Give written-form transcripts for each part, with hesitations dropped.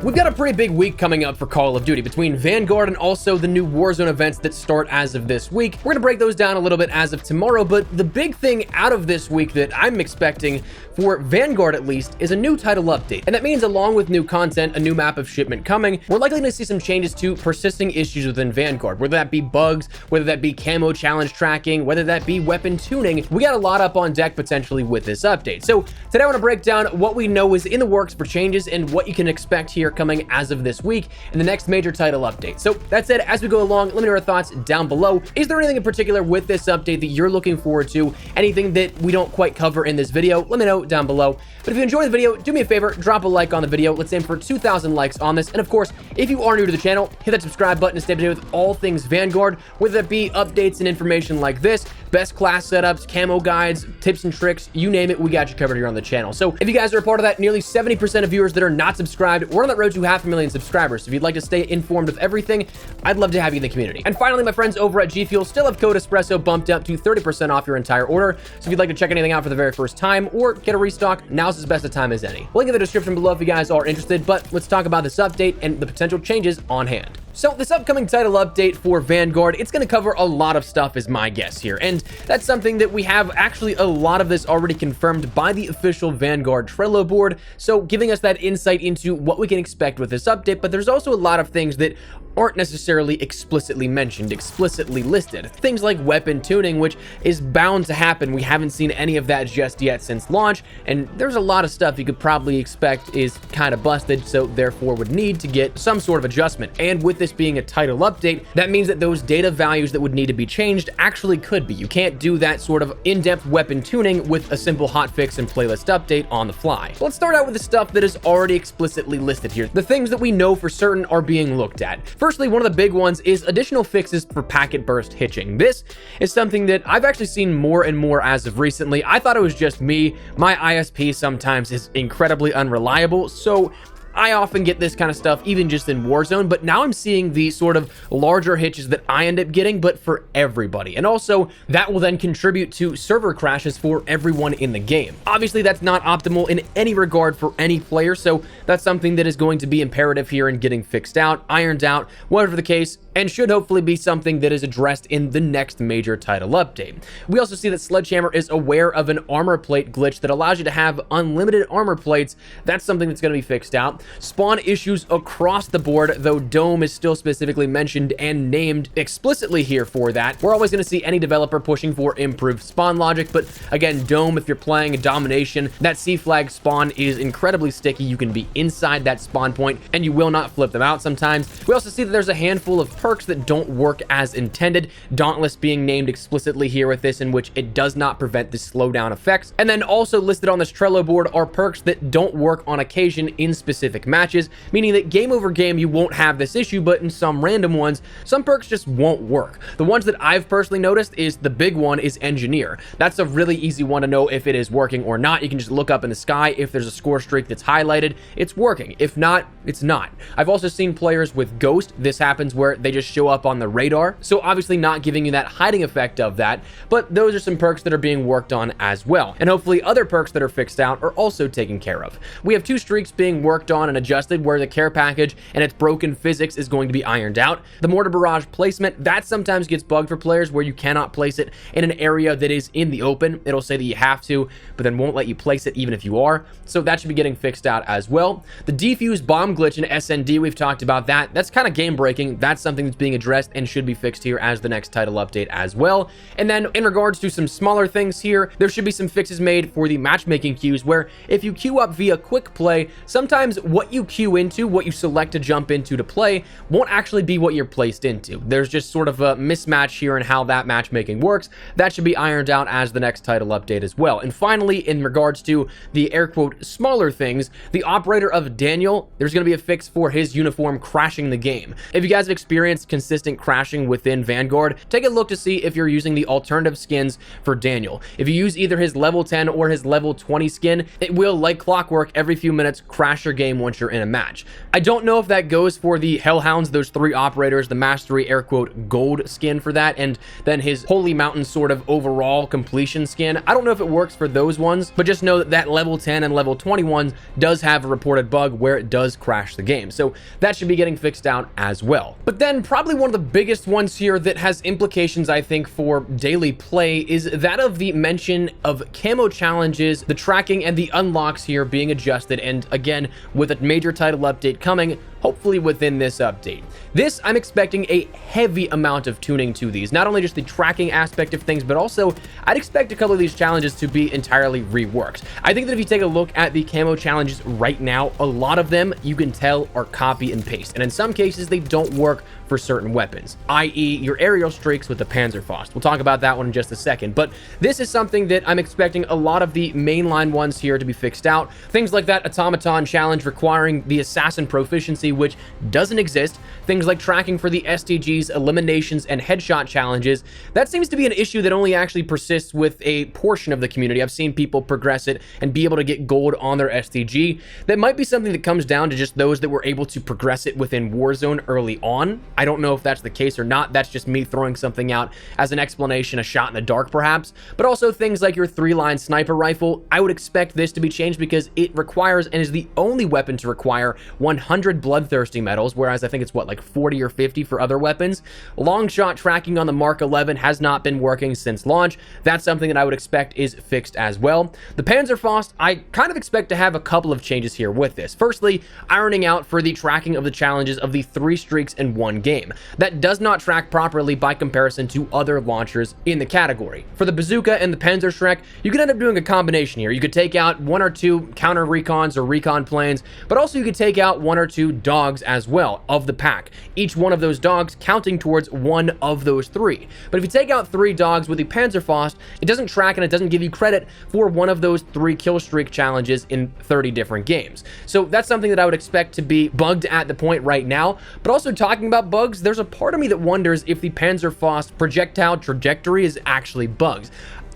We've got a pretty big week coming up for Call of Duty between Vanguard and also the new Warzone events that start as of this week. We're gonna break those down a little bit as of tomorrow, but the big thing out of this week that I'm expecting, for Vanguard at least, is a new title update. And that means along with new content, a new map of Shipment coming, we're likely to see some changes to persisting issues within Vanguard, whether that be bugs, whether that be camo challenge tracking, whether that be weapon tuning. We got a lot up on deck potentially with this update. So today I want to break down what we know is in the works for changes and what you can expect here coming as of this week in the next major title update. So that said, as we go along, let me know your thoughts down below. Is there anything in particular with this update that you're looking forward to? Anything that we don't quite cover in this video? Let me know down below. But if you enjoyed the video, do me a favor, drop a like on the video. Let's aim for 2,000 likes on this. And of course, if you are new to the channel, hit that subscribe button to stay up to date with all things Vanguard, whether that be updates and information like this, best class setups, camo guides, tips and tricks, you name it, we got you covered here on the channel. So if you guys are a part of that, nearly 70% of viewers that are not subscribed, we're on that road to 500,000 subscribers. So if you'd like to stay informed of everything, I'd love to have you in the community. And finally, my friends over at G Fuel still have code Espresso bumped up to 30% off your entire order. So if you'd like to check anything out for the very first time or get a restock, now's as best a time as any. Link in the description below if you guys are interested, but let's talk about this update and the potential changes on hand. So this upcoming title update for Vanguard, it's going to cover a lot of stuff is my guess here. And that's something that we have actually a lot of this already confirmed by the official Vanguard Trello board. So giving us that insight into what we can expect with this update, but there's also a lot of things that aren't necessarily explicitly mentioned, explicitly listed. Things like weapon tuning, which is bound to happen. We haven't seen any of that just yet since launch. And there's a lot of stuff you could probably expect is kind of busted, so therefore would need to get some sort of adjustment. And with this being a title update, that means that those data values that would need to be changed actually could be. You can't do that sort of in-depth weapon tuning with a simple hotfix and playlist update on the fly. So let's start out with the stuff that is already explicitly listed here. The things that we know for certain are being looked at. Firstly, one of the big ones is additional fixes for packet burst hitching. This is something that I've actually seen more and more as of recently. I thought it was just me. My ISP sometimes is incredibly unreliable, so I often get this kind of stuff even just in Warzone, but now I'm seeing the sort of larger hitches that I end up getting, but for everybody. And also that will then contribute to server crashes for everyone in the game. Obviously that's not optimal in any regard for any player, so that's something that is going to be imperative here in getting fixed out, ironed out, whatever the case, and should hopefully be something that is addressed in the next major title update. We also see that Sledgehammer is aware of an armor plate glitch that allows you to have unlimited armor plates. That's something that's going to be fixed out. Spawn issues across the board, though Dome is still specifically mentioned and named explicitly here for that. We're always going to see any developer pushing for improved spawn logic, but again, Dome, if you're playing a domination, that C flag spawn is incredibly sticky. You can be inside that spawn point and you will not flip them out sometimes. We also see that there's a handful of perks that don't work as intended, Dauntless being named explicitly here with this, in which it does not prevent the slowdown effects. And then also listed on this Trello board are perks that don't work on occasion in specific matches, meaning that game over game you won't have this issue, but in some random ones, some perks just won't work. The ones that I've personally noticed is the big one is Engineer. That's a really easy one to know if it is working or not. You can just look up in the sky. If there's a score streak that's highlighted, it's working. If not, it's not. I've also seen players with Ghost. This happens where they just show up on the radar, so obviously not giving you that hiding effect of that, but those are some perks that are being worked on as well. And hopefully other perks that are fixed out are also taken care of. We have two streaks being worked on and adjusted where the care package and its broken physics is going to be ironed out. The mortar barrage placement, that sometimes gets bugged for players where you cannot place it in an area that is in the open. It'll say that you have to, but then won't let you place it even if you are. So that should be getting fixed out as well. The defuse bomb glitch in SND, we've talked about that. That's kind of game breaking. That's something that's being addressed and should be fixed here as the next title update as well. And then in regards to some smaller things here, there should be some fixes made for the matchmaking queues where if you queue up via quick play, sometimes what you queue into, what you select to jump into to play, won't actually be what you're placed into. There's just sort of a mismatch here in how that matchmaking works. That should be ironed out as the next title update as well. And finally, in regards to the air quote smaller things, the operator of Daniel, there's going to be a fix for his uniform crashing the game. If you guys have experienced experience consistent crashing within Vanguard, take a look to see if you're using the alternative skins for Daniel. If you use either his level 10 or his level 20 skin, it will, like clockwork, every few minutes crash your game once you're in a match. I don't know if that goes for the Hellhounds, those 3 operators, the Mastery air quote gold skin for that, and then his Holy Mountain sort of overall completion skin. I don't know if it works for those ones, but just know that that level 10 and level 21 does have a reported bug where it does crash the game. So that should be getting fixed out as well. But then probably one of the biggest ones here that has implications, I think, for daily play is that of the mention of camo challenges, the tracking and the unlocks here being adjusted, and again, with a major title update coming, hopefully within this update. This, I'm expecting a heavy amount of tuning to these, not only just the tracking aspect of things, but also I'd expect a couple of these challenges to be entirely reworked. I think that if you take a look at the camo challenges right now, a lot of them you can tell are copy and paste, and in some cases they don't work for certain weapons, i.e. your aerial streaks with the Panzerfaust. We'll talk about that one in just a second, but this is something that I'm expecting a lot of the mainline ones here to be fixed out. Things like that automaton challenge requiring the assassin proficiency, which doesn't exist. Things like tracking for the STGs, eliminations, and headshot challenges. That seems to be an issue that only actually persists with a portion of the community. I've seen people progress it and be able to get gold on their STG. That might be something that comes down to just those that were able to progress it within Warzone early on. I don't know if that's the case or not. That's just me throwing something out as an explanation, a shot in the dark perhaps. But also things like your 3-line sniper rifle, I would expect this to be changed because it requires and is the only weapon to require 100 bloodthirsty medals, whereas I think it's what, like 40 or 50 for other weapons. Long shot tracking on the Mark 11 has not been working since launch. That's something that I would expect is fixed as well. The Panzerfaust, I kind of expect to have a couple of changes here with this. Firstly, ironing out for the tracking of the challenges of the 3 streaks in one game. That does not track properly by comparison to other launchers in the category. For the Bazooka and the Panzerschreck, you could end up doing a combination here. You could take out 1 or 2 counter recons or recon planes, but also you could take out 1 or 2 dogs as well of the pack. Each one of those dogs counting towards 1 of those 3. But if you take out 3 dogs with the Panzerfaust, it doesn't track and it doesn't give you credit for 1 of those 3 kill streak challenges in 30 different games. So that's something that I would expect to be bugged at the point right now. But also talking about bugs, there's a part of me that wonders if the Panzerfaust projectile trajectory is actually bugged.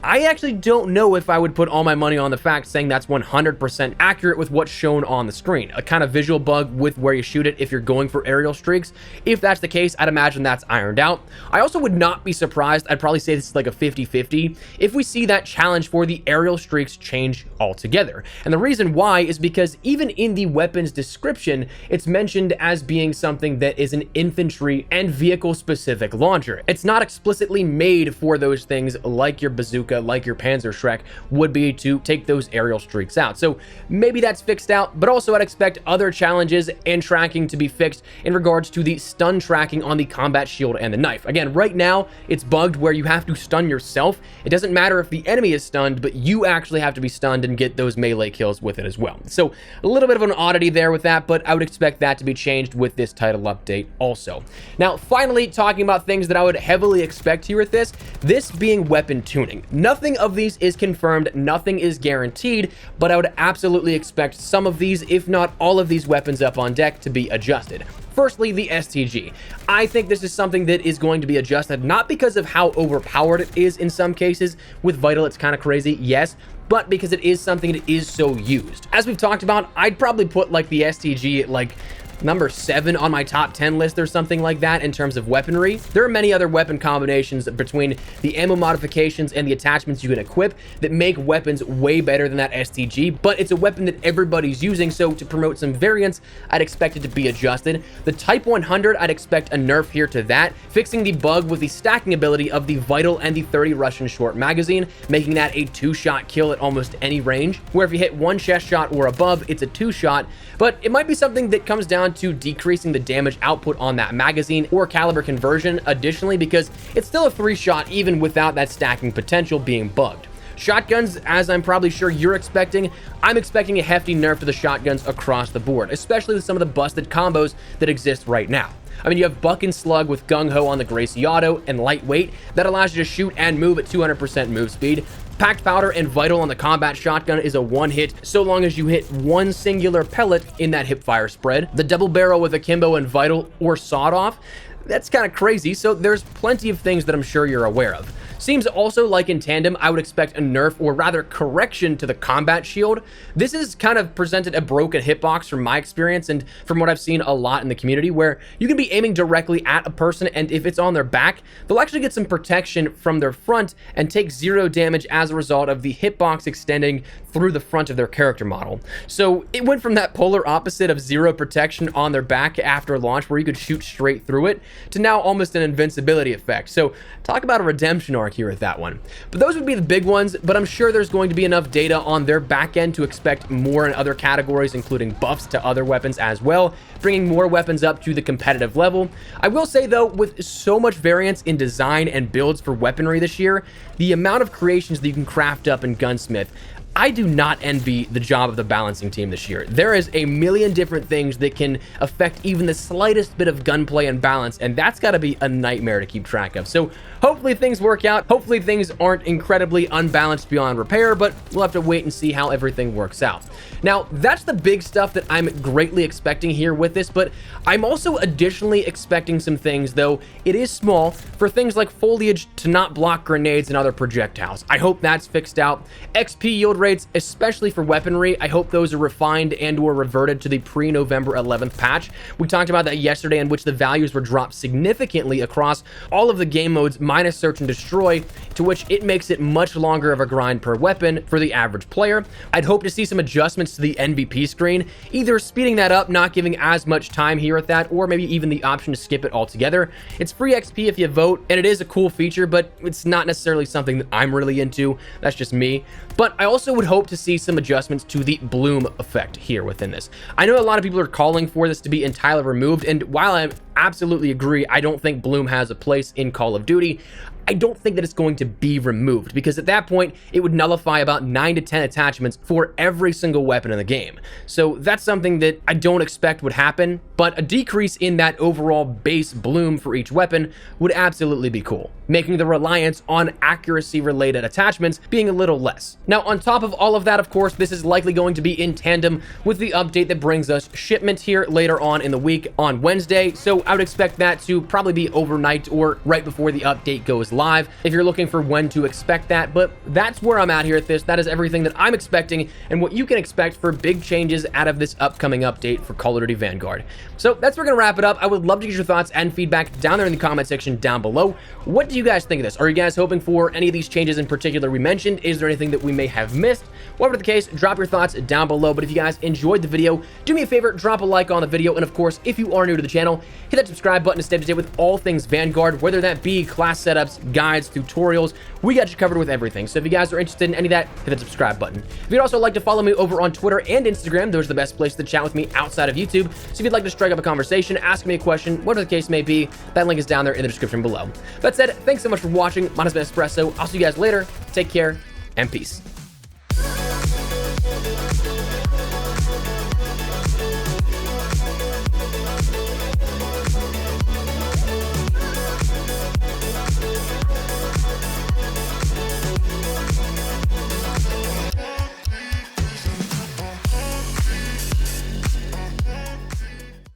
I actually don't know if I would put all my money on the fact saying that's 100% accurate with what's shown on the screen. A kind of visual bug with where you shoot it if you're going for aerial streaks. If that's the case, I'd imagine that's ironed out. I also would not be surprised, I'd probably say this is like a 50-50, if we see that challenge for the aerial streaks change altogether. And the reason why is because even in the weapon's description, it's mentioned as being something that is an infantry and vehicle specific launcher. It's not explicitly made for those things like your bazooka, like your Panzerschreck would be to take those aerial streaks out. So maybe that's fixed out, but also I'd expect other challenges and tracking to be fixed in regards to the stun tracking on the combat shield and the knife. Again, right now it's bugged where you have to stun yourself. It doesn't matter if the enemy is stunned, but you actually have to be stunned and get those melee kills with it as well. So a little bit of an oddity there with that, but I would expect that to be changed with this title update also. Now, finally, talking about things that I would heavily expect here with this being weapon tuning. Nothing of these is confirmed, nothing is guaranteed, but I would absolutely expect some of these, if not all of these weapons up on deck to be adjusted. Firstly, the STG. I think this is something that is going to be adjusted, not because of how overpowered it is in some cases. With Vital, it's kind of crazy, yes, but because it is something that is so used. As we've talked about, I'd probably put like the STG at like number 7 on my top 10 list or something like that in terms of weaponry. There are many other weapon combinations between the ammo modifications and the attachments you can equip that make weapons way better than that STG, but it's a weapon that everybody's using, so to promote some variance, I'd expect it to be adjusted. The Type 100, I'd expect a nerf here to that, fixing the bug with the stacking ability of the Vital and the 30 Russian short magazine, making that a 2-shot kill at almost any range, where if you hit 1 chest shot or above, it's a 2-shot, but it might be something that comes down to decreasing the damage output on that magazine or caliber conversion additionally, because it's still a 3-shot even without that stacking potential being bugged. Shotguns, as I'm probably sure you're expecting, I'm expecting a hefty nerf to the shotguns across the board, especially with some of the busted combos that exist right now. I mean, you have Buck and Slug with Gung Ho on the Gracie Auto and Lightweight that allows you to shoot and move at 200% move speed. Packed Powder and Vital on the combat shotgun is a 1-hit so long as you hit 1 singular pellet in that hipfire spread. The Double Barrel with Akimbo and Vital or Sawed Off, That's kind of crazy, so there's plenty of things that I'm sure you're aware of. Seems also like in tandem, I would expect a nerf, or rather correction, to the combat shield. This is kind of presented a broken hitbox from my experience and from what I've seen a lot in the community, where you can be aiming directly at a person, and if it's on their back, they'll actually get some protection from their front and take 0 damage as a result of the hitbox extending through the front of their character model. So it went from that polar opposite of 0 protection on their back after launch, where you could shoot straight through it, to now almost an invincibility effect. So talk about a redemption arc here with that one. But those would be the big ones, but I'm sure there's going to be enough data on their back end to expect more in other categories, including buffs to other weapons as well, bringing more weapons up to the competitive level. I will say though, with so much variance in design and builds for weaponry this year, the amount of creations that you can craft up in Gunsmith, I do not envy the job of the balancing team this year. There is a million different things that can affect even the slightest bit of gunplay and balance, and that's got to be a nightmare to keep track of. So hopefully things work out. Hopefully things aren't incredibly unbalanced beyond repair, but we'll have to wait and see how everything works out. Now, that's the big stuff that I'm greatly expecting here with this, but I'm also additionally expecting some things, though it is small, for things like foliage to not block grenades and other projectiles. I hope that's fixed out. XP yield rates, especially for weaponry, I hope those are refined and or reverted to the pre-November 11th patch. We talked about that yesterday, in which the values were dropped significantly across all of the game modes minus search and destroy, to which it makes it much longer of a grind per weapon for the average player. I'd hope to see some adjustments to the MVP screen, either speeding that up, not giving as much time here at that, or maybe even the option to skip it altogether. It's free XP if you vote, and it is a cool feature, but it's not necessarily something that I'm really into. That's just me. But I also would hope to see some adjustments to the bloom effect here within this. I know a lot of people are calling for this to be entirely removed, and while I absolutely agree, I don't think bloom has a place in Call of Duty, I don't think that it's going to be removed, because at that point, it would nullify about 9 to 10 attachments for every single weapon in the game. So that's something that I don't expect would happen, but a decrease in that overall base bloom for each weapon would absolutely be cool, making the reliance on accuracy-related attachments being a little less. Now, on top of all of that, of course, this is likely going to be in tandem with the update that brings us Shipment here later on in the week on Wednesday, so I would expect that to probably be overnight or right before the update goes live, if you're looking for when to expect that. But that's where I'm at here at this. That is everything that I'm expecting and what you can expect for big changes out of this upcoming update for Call of Duty Vanguard. So that's where we're gonna wrap it up. I would love to get your thoughts and feedback down there in the comment section down below. What do you guys think of this? Are you guys hoping for any of these changes in particular we mentioned? Is there anything that we may have missed? Whatever the case, drop your thoughts down below. But if you guys enjoyed the video, do me a favor, drop a like on the video, and of course, if you are new to the channel, hit that subscribe button to stay up to date with all things Vanguard, whether that be class setups, guides, tutorials. We got you covered with everything. So if you guys are interested in any of that, hit that subscribe button. If you'd also like to follow me over on Twitter and Instagram, those are the best places to chat with me outside of YouTube. So if you'd like to strike up a conversation, ask me a question, whatever the case may be, that link is down there in the description below. That said, thanks so much for watching. My name has been Espresso. I'll see you guys later. Take care and peace.